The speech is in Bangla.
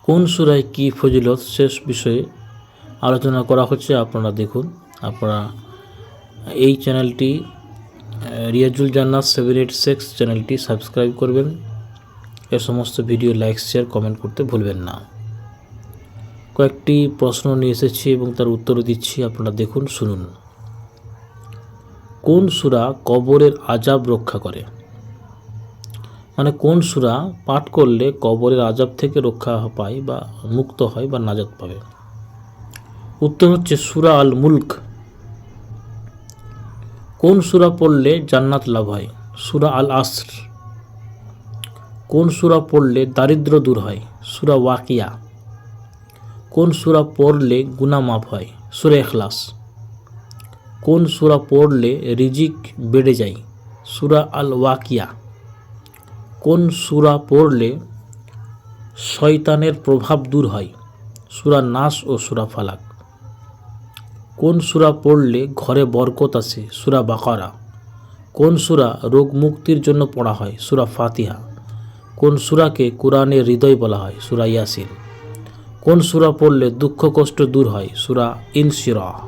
কোন সূরায় কি ফজিলত শেষ বিষয়ে আলোচনা করা হচ্ছে আপনারা দেখুন। আপনারা এই চ্যানেলটি রিয়াজুল জান্নাত 786 চ্যানেলটি সাবস্ক্রাইব করবেন। এর সমস্ত ভিডিও লাইক শেয়ার কমেন্ট করতে ভুলবেন না। কয়েকটি প্রশ্ন নিয়ে এসেছি এবং তার উত্তর দিচ্ছি, আপনারা দেখুন শুনুন। কোন সূরা কবরের আযাব রক্ষা করে? মানে কোন সূরা পাঠ করলে কবরের আযাব থেকে রক্ষা পায় বা মুক্ত হয় বা নাজাত পাবে? উত্তর হচ্ছে সূরা আল মুলক। কোন সূরা পড়লে জান্নাত লাভ হয়? সূরা আল আসর। কোন সূরা পড়লে দারিদ্র দূর হয়? সূরা ওয়াকিয়া। কোন সূরা পড়লে গুনাহ মাফ হয়? সূরা ইখলাস। কোন সূরা পড়লে রিজিক বেড়ে যায়? সূরা আল ওয়াকিয়া। কোন সূরা পড়লে শয়তানের প্রভাব দূর হয়? সূরা নাস ও সূরা ফালাক। কোন সূরা পড়লে ঘরে বরকত আসে? সূরা বাকারা। কোন সূরা রোগ মুক্তির জন্য পড়া হয়? সূরা ফাতিহা। কোন সূরাকে কোরআনের হৃদয় বলা হয়? সূরা ইয়াসিন। কোন সূরা পড়লে দুঃখ কষ্ট দূর হয়? সূরা ইনশিরাহ।